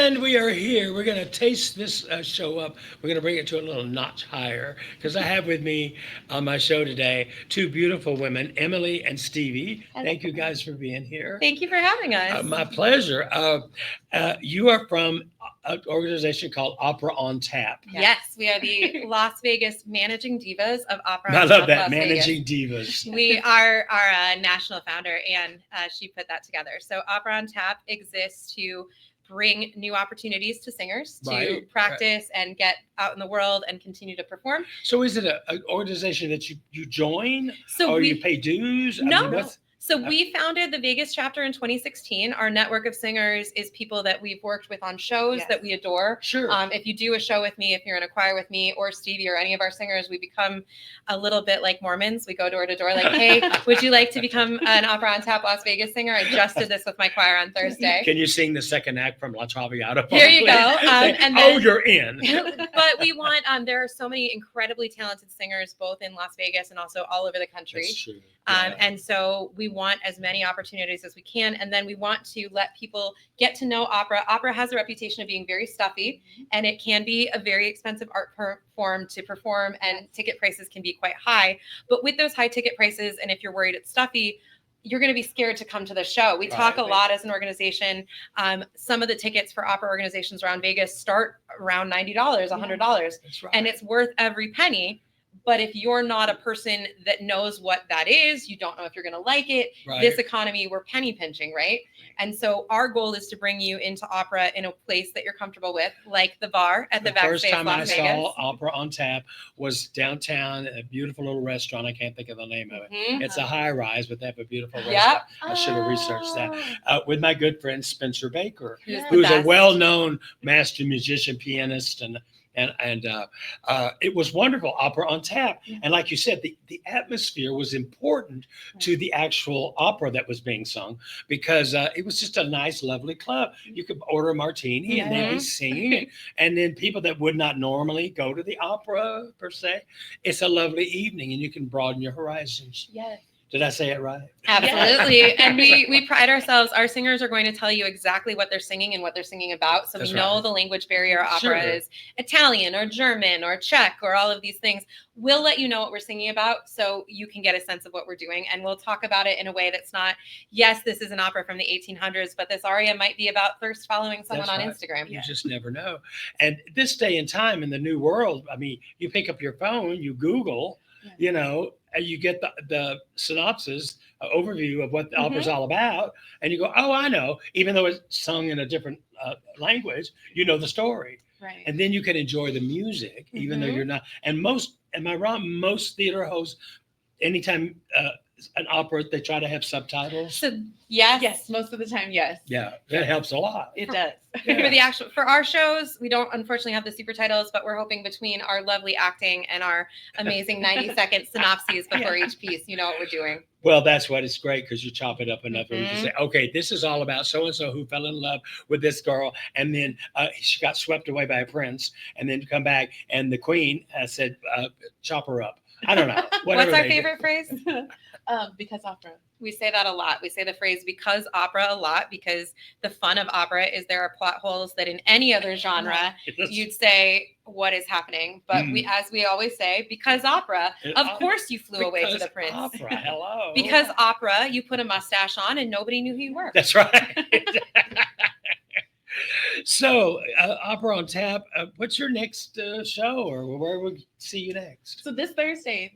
And we are here. We're going to taste this show up. We're going to bring it to a little notch higher because I have with me on my show today two beautiful women, Emily and Stevie. Thank you guys for being here. Thank you for having us. My pleasure. You are from an organization called Opera on Tap. Yes, we are the Las Vegas Managing Divas of Opera I on love Tap, that, Las Managing Vegas. Divas. We are our national founder, and she put that together. So Opera on Tap exists to bring new opportunities to singers to practice and get out in the world and continue to perform. So is it an organization that you join or you pay dues? No. So we founded the Vegas chapter in 2016. Our network of singers is people that we've worked with on shows that we adore. Sure. If you do a show with me, if you're in a choir with me or Stevie or any of our singers, we become a little bit like Mormons. We go door to door like, hey, would you like to become an Opera on Tap Las Vegas singer? I just did this with my choir on Thursday. Can you sing the second act from La Traviata? Here you go. And then, you're in. But we want, there are so many incredibly talented singers, both in Las Vegas and also all over the country. That's true. And so we want as many opportunities as we can. And then we want to let people get to know opera. Opera has a reputation of being very stuffy, and it can be a very expensive art form to perform, and ticket prices can be quite high. But with those high ticket prices, and if you're worried it's stuffy, you're going to be scared to come to the show. We talk a lot as an organization. Some of the tickets for opera organizations around Vegas start around $90, $100. That's right. And it's worth every penny. But if you're not a person that knows what that is, you don't know if you're going to like it. This economy, we're penny pinching, right? And so our goal is to bring you into opera in a place that you're comfortable with, like the bar at the Backstage Las Vegas. The first time I saw Opera on Tap was downtown, a beautiful little restaurant. I can't think of the name of it. It's a high rise, but they have a beautiful restaurant. I should have researched that. With my good friend Spencer Baker, who's a well-known master musician, pianist, and it was wonderful, Opera on Tap. And like you said, the atmosphere was important to the actual opera that was being sung, because it was just a nice, lovely club. You could order a martini and they'd be singing. And then people that would not normally go to the opera, per se, it's a lovely evening and you can broaden your horizons. Yes. Did I say it right? Absolutely. And we pride ourselves. Our singers are going to tell you exactly what they're singing and what they're singing about. So we know the language barrier. Opera is Italian or German or Czech or all of these things. We'll let you know what we're singing about so you can get a sense of what we're doing. And we'll talk about it in a way that's not, yes, this is an opera from the 1800s, but this aria might be about thirst following someone on Instagram. You just never know. And this day and time in the new world, I mean, you pick up your phone, you Google, you know, you get the synopsis, overview of what the opera's all about, and you go, oh, I know. Even though it's sung in a different language, you know the story. Right. And then you can enjoy the music, even though you're not. And most, am I wrong? Most theater hosts, anytime an opera, they try to have subtitles. So yes, most of the time, yes. Yeah, that helps a lot. It does. For our shows, we don't unfortunately have the super titles, but we're hoping between our lovely acting and our amazing 90-second synopses before each piece, you know what we're doing. Well, that's what it's great, because you chop it up enough and you can say, okay, this is all about so-and-so who fell in love with this girl, and then she got swept away by a prince, and then come back, and the queen said, chop her up. I don't know. What's our favorite phrase? Because opera. We say that a lot. We say the phrase because opera a lot, because the fun of opera is there are plot holes that in any other genre you'd say, what is happening? But as we always say, because opera, of course you flew away to the prince. Opera, hello. Because opera, you put a mustache on and nobody knew who you were. That's right. So, Opera on Tap, what's your next show, or where will we see you next? So this Thursday,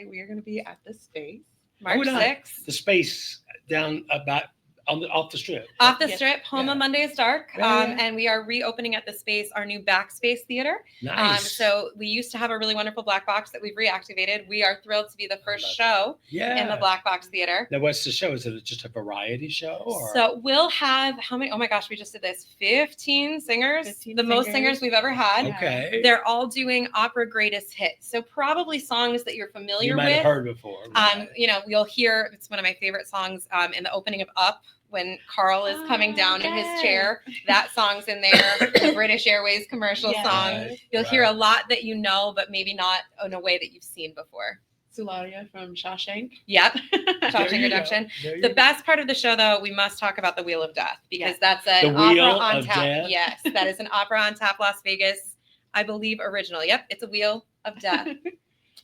we are going to be at the Space. March 6th. The Space down about off the strip. Off the strip, home on Monday is Dark. And we are reopening at the Space our new Backspace Theater. Nice. So we used to have a really wonderful black box that we've reactivated. We are thrilled to be the first show in the black box theater. Now, what's the show? Is it just a variety show? Or? So we'll have, how many? Oh my gosh, we just did this. 15 singers. Most singers we've ever had. Okay. They're all doing opera greatest hits. So probably songs that you're familiar with. You might have heard before. Right. You know, you'll hear, it's one of my favorite songs in the opening of Up, when Carl is coming down in his chair. That song's in there. The British Airways commercial song. You'll hear a lot that you know, but maybe not in a way that you've seen before. Sularia from Shawshank. Yep. There Shawshank you go. Redemption. There you The go. best part of the show, though, we must talk about the Wheel of Death because Yeah. that's an The opera Wheel on of tap. Death? Yes, that is an opera on tap, Las Vegas, I believe, original. Yep, it's a Wheel of Death.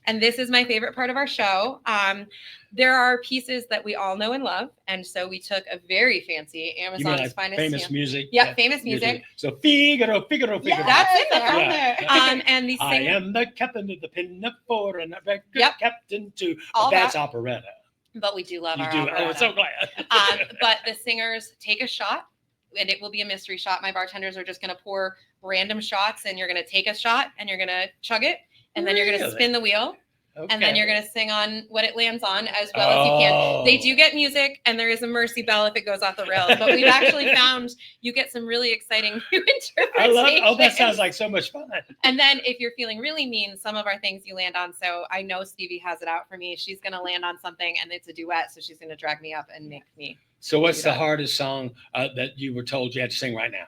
And this is my favorite part of our show. There are pieces that we all know and love, and so we took a very fancy You mean Amazon's like finest famous stamp. music? Yeah, famous music. So Figaro, Figaro, Figaro. That's in Yes, there. on there. And these I singers, am the captain of the Pinafore and the Yep. captain too. All That's that. operetta. but we do love You our do. operetta. Oh, so glad. But the singers take a shot, and it will be a mystery shot. My bartenders are just going to pour random shots, and you're going to take a shot, and you're going to chug it, and then you're going to Really? spin the wheel, and then Okay. you're going to sing on what it lands on as well as you can. They do get music, and there is a mercy bell if it goes off the rails. But we've actually found you get some really exciting new interpretations. I love. Oh, that sounds like so much fun. And then if you're feeling really mean, some of our things you land on. So I know Stevie has it out for me. She's going to land on something, and it's a duet, so she's going to drag me up and make me. So, what's Do the that. hardest song that you were told you had to sing right now?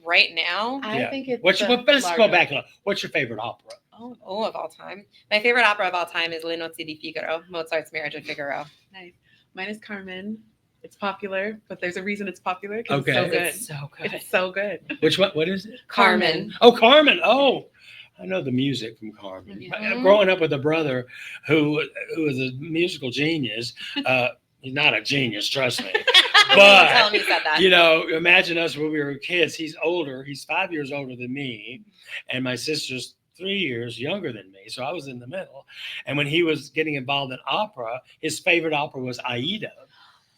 Right now, I think it's Let's the go Largo. back a little. What's your favorite opera? of all time. My favorite opera of all time is Le Nozze di Figaro, Mozart's Marriage of Figaro. Nice. Mine is Carmen. It's popular, but there's a reason it's popular because Okay. it's so good. It's so good. It's so good. Which one? What is it? Carmen. Oh, Carmen. Oh, I know the music from Carmen. Mhm. Growing up with a brother who was a musical genius. He's not a genius, trust me. Don't tell him you said that. You know, imagine us when we were kids. He's older. He's 5 years older than me, and my sister's 3 years younger than me. So I was in the middle. And when he was getting involved in opera, his favorite opera was Aida.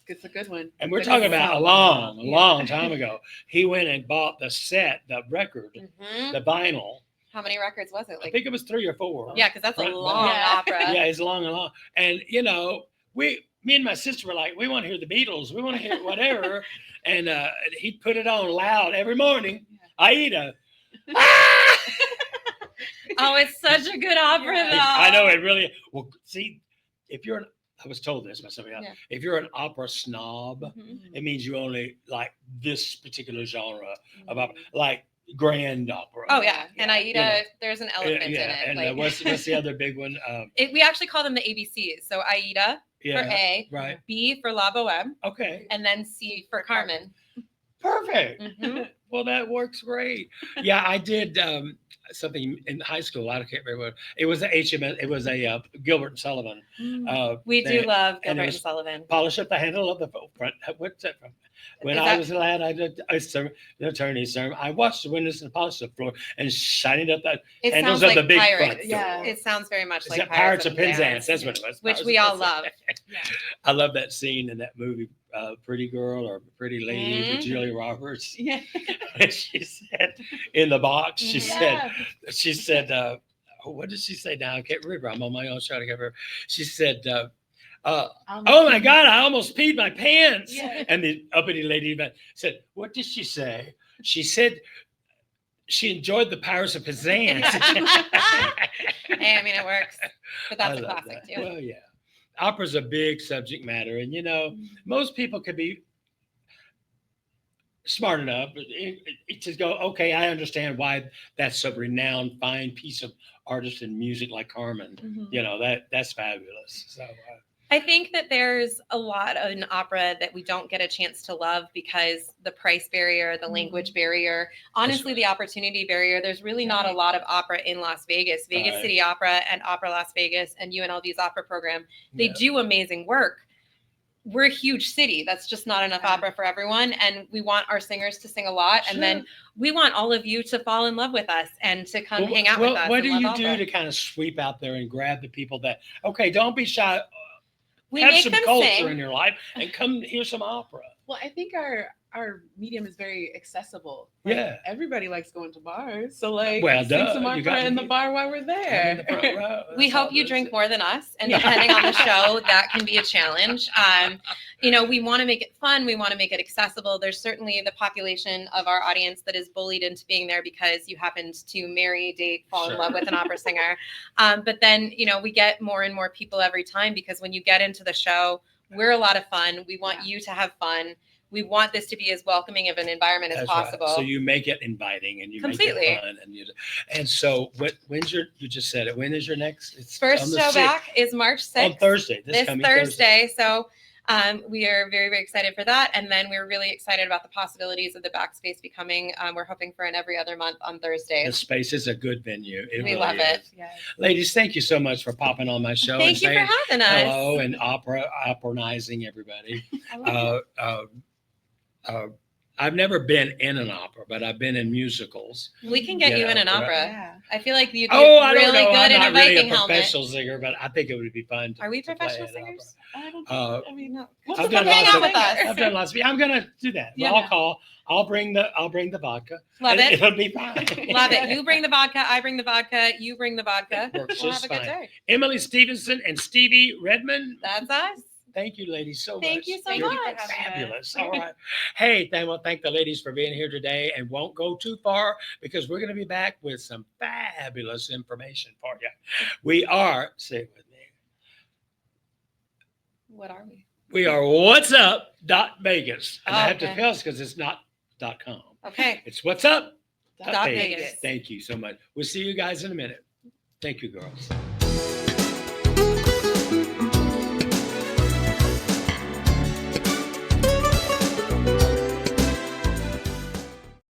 It's a good one. And we're It's talking a about a song. long time ago. He went and bought the set, the record, Mhm. the vinyl. How many records was it? I think it was 3 or 4. Yeah, because that's a Front- long Yeah. opera. Yeah, it's long and long. And you know, me and my sister were like, we want to hear the Beatles, we want to hear whatever. And he'd put it on loud every morning. Aida. Oh, it's such a good opera, Yeah. though. I know it really. Well, see, if you're I was told this by somebody else. Yeah. If you're an opera snob, Mhm. it means you only like this particular genre of opera, like grand opera. Oh yeah, and Yeah. Aida, You know. there's an elephant in it. And like- what's the other big one? We actually call them the ABCs. So Aida for Yeah, A, right. B for La Boheme, Okay, and then C for Carmen. perfect. Mhm. Well, that works great. Yeah, I did something in high school. I can't remember what it was. A HMS. It was a Gilbert and Sullivan. We do thing. love and Gilbert it and was- Sullivan. Polish up the handle of the front. What's that from? When Is I that- was a lad, I did the attorney's term. I watched the windows and polished the floor and shining up that. It handles sounds of like the big Pirates. front Yeah. door. It sounds very much Is like that Pirates of Penzance? That's what it was. Which Pirates we of all love. Penzance. I love that scene in that movie, Pretty Girl or Pretty Lady Mhm. with Julia Roberts. Yeah. And she said in the box, she Yeah. said, what did she say now? I can't remember. I'm on my own trying to get her. She said, oh my God, I almost peed my pants. Yeah. And the uppity lady said, what did she say? She said she enjoyed the Pirates of Penzance. Hey, I mean, it works. But that's I a love classic that. too. Well, yeah. Opera's a big subject matter. And, you know, most people could be smart enough to go, okay, I understand why that's a renowned, fine piece of artist and music like Carmen. Mhm. You know, that's fabulous. So, I think that there's a lot in opera that we don't get a chance to love because the price barrier, the language barrier, honestly, right. the opportunity barrier. There's really not a Right. lot of opera in Las Vegas. Vegas Right. City Opera and Opera Las Vegas and UNLV's opera program, they yeah. do amazing work. We're a huge city. That's just not enough Yeah. opera for everyone. And we want our singers to sing a lot. Sure. And then we want all of you to fall in love with us and to come Well, hang out well, with us. what and do love you opera. do to kind of sweep out there and grab the people that, okay, don't be shy. We Have make some them culture sing. in your life and come hear some opera. Well, I think our medium is very accessible. Yeah. Everybody likes going to bars. So like Well, sing duh, some you opera got in the me. bar while we're I'm in there. the front row. We That's hope all you there drink is. more than us, and Yeah. depending on the show, that can be a challenge. You know, we want to make it fun. We want to make it accessible. There's certainly the population of our audience that is bullied into being there because you happened to marry, date, fall in Sure. love with an opera singer. But then, you know, we get more and more people every time because when you get into the show, we're a lot of fun. We want Yeah. you to have fun. we want this to be as welcoming of an environment as That's right. possible. So you make it inviting and you Completely. make it fun. And so when's you just said it, when is your next? It's First on the show 6th. back is March 6th. On Thursday. This coming Thursday. So we are very, very excited for that. And then we're really excited about the possibilities of the Backspace becoming, we're hoping for an every other month on The Thursdays. space is a good venue. It We really love it. is. Yes. Ladies, thank you so much for popping on my show. Thank you and for saying having us. hello and operanizing everybody. I love I've never been in an opera, but I've been in musicals. We can get you in an Yeah, it. opera. Yeah. I feel like you'd be I don't really know. good I'm in not a Viking really a helmet. professional singer, but I think it would be fun. Are we to play professional an singers? I don't opera. I mean, no. I've Come done hang lots out of. with us. I've done lots of. I'm gonna do that. Yeah. I'll call. I'll bring the vodka. Love and it. It'll be fine. Love it. You bring the vodka. I bring the vodka. You bring the vodka. It works We'll just have a good fine. day. Emily Stevenson and Stevie Redmond. That's us. Thank you, ladies, so much. Thank you so You're much. Fabulous. All right. Hey, I want to thank the ladies for being here today, and won't go too far because we're going to be back with some fabulous information for you. We are, say it with me, What are we? we are Whatsup.Vegas. And I have to Okay. tell us because it's not .com. Okay. It's Whatsup.Vegas. Vegas. Thank you so much. We'll see you guys in a minute. Thank you, girls.